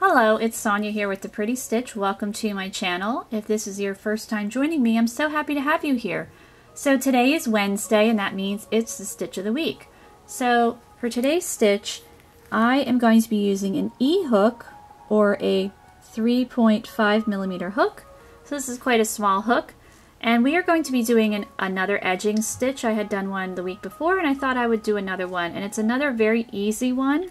Hello, it's Sonia here with The Pretty Stitch. Welcome to my channel. If this is your first time joining me, I'm so happy to have you here. So today is Wednesday, and that means it's the Stitch of the Week. So for today's stitch, I am going to be using an E-hook or a 3.5mm hook. So this is quite a small hook. And we are going to be doing another edging stitch. I had done one the week before, and I thought I would do another one. And it's another very easy one.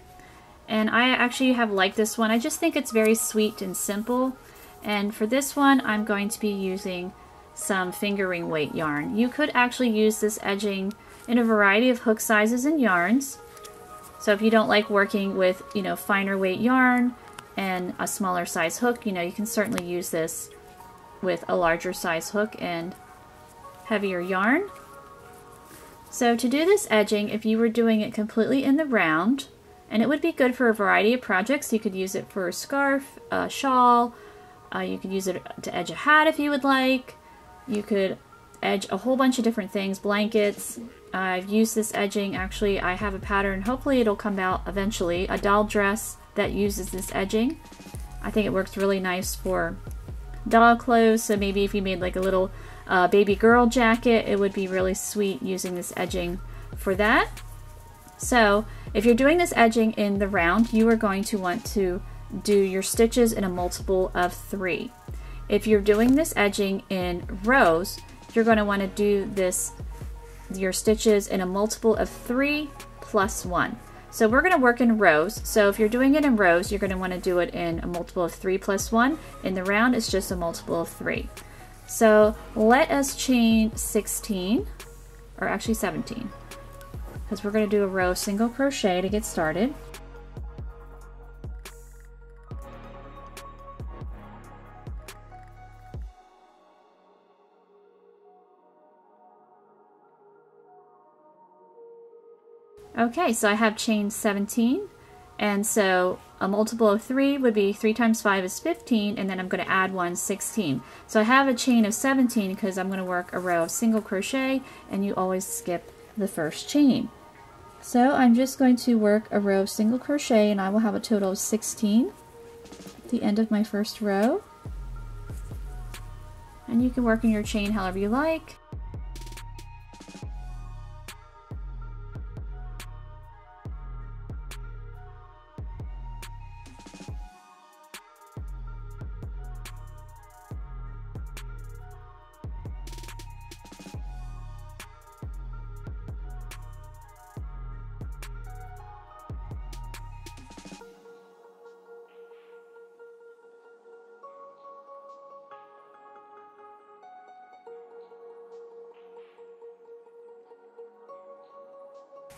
And I actually have liked this one. I just think it's very sweet and simple. And for this one, I'm going to be using some fingering weight yarn. You could actually use this edging in a variety of hook sizes and yarns. So if you don't like working with, finer weight yarn and a smaller size hook, you can certainly use this with a larger size hook and heavier yarn. So to do this edging, if you were doing it completely in the round, and it would be good for a variety of projects. You could use it for a scarf, a shawl, you could use it to edge a hat if you would like. You could edge a whole bunch of different things, blankets. I've used this edging, actually I have a pattern, hopefully it'll come out eventually, a doll dress that uses this edging. I think it works really nice for doll clothes, so maybe if you made like a little baby girl jacket, it would be really sweet using this edging for that. So if you're doing this edging in the round, you are going to want to do your stitches in a multiple of 3. If you're doing this edging in rows, you're going to want to do your stitches in a multiple of 3 plus 1. So we're going to work in rows. So if you're doing it in rows, you're going to want to do it in a multiple of 3 plus 1. In the round, it's just a multiple of 3. So let us chain 16, or actually 17. Because we're going to do a row single crochet to get started. Okay, so I have chained 17, and so a multiple of 3 would be 3 times 5 is 15, and then I'm going to add 1, 16. So I have a chain of 17 because I'm going to work a row of single crochet, and you always skip the first chain. So I'm just going to work a row of single crochet, and I will have a total of 16 at the end of my first row. And you can work in your chain however you like.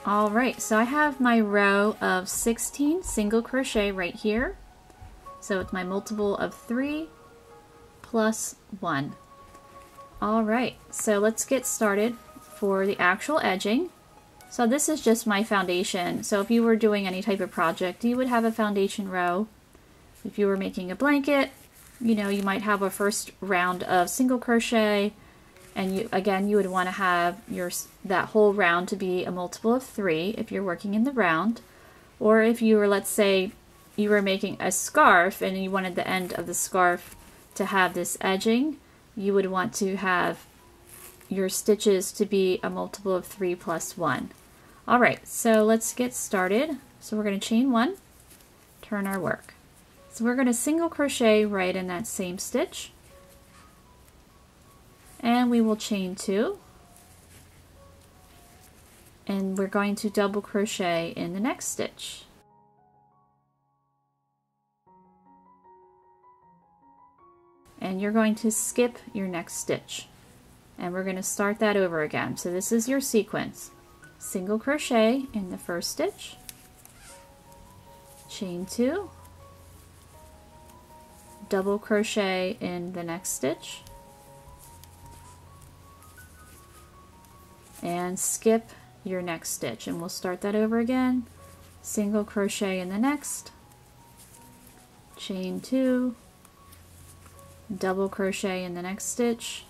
Alright, so I have my row of 16 single crochet right here. So it's my multiple of 3 plus 1. Alright, so let's get started for the actual edging. So this is just my foundation. So if you were doing any type of project, you would have a foundation row. If you were making a blanket, you might have a first round of single crochet. And you would want to have that whole round to be a multiple of 3 if you're working in the round. Or if you were, let's say, you were making a scarf and you wanted the end of the scarf to have this edging, you would want to have your stitches to be a multiple of 3 plus 1. Alright, so let's get started. So we're going to chain 1, turn our work. So we're going to single crochet right in that same stitch. And we will chain 2, and we're going to double crochet in the next stitch. And you're going to skip your next stitch, and we're going to start that over again. So this is your sequence. Single crochet in the first stitch, chain 2, double crochet in the next stitch, and skip your next stitch, and we'll start that over again. Single crochet in the next, chain 2, double crochet in the next stitch,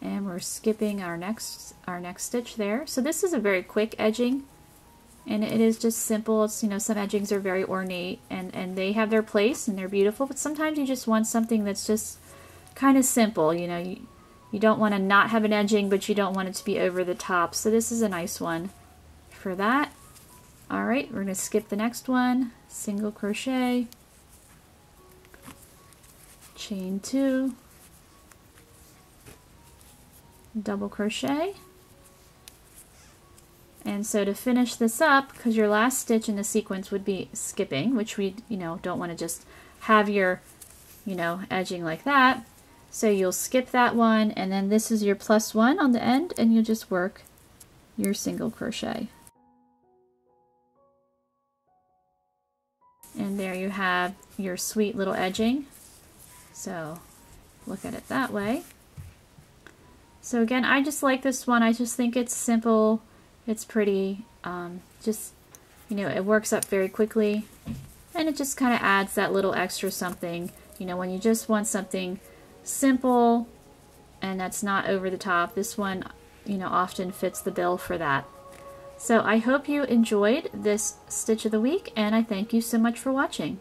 and we're skipping our next stitch there. So this is a very quick edging. And it is just simple. It's, you know, some edgings are very ornate and they have their place and they're beautiful, but sometimes you just want something that's just kind of simple. You know, you don't want to not have an edging, but you don't want it to be over the top. So this is a nice one for that. All right, we're going to skip the next one. Single crochet, chain 2, double crochet. And so to finish this up, because your last stitch in the sequence would be skipping, which we, you know, don't want to just have your, you know, edging like that. So you'll skip that one, and then this is your +1 on the end, and you'll just work your single crochet. And there you have your sweet little edging. So look at it that way. So again, I just like this one. I just think it's simple. It's pretty. Just, you know, it works up very quickly. And it just kind of adds that little extra something. You know, when you just want something simple and that's not over the top, this one, you know, often fits the bill for that. So I hope you enjoyed this stitch of the week, and I thank you so much for watching.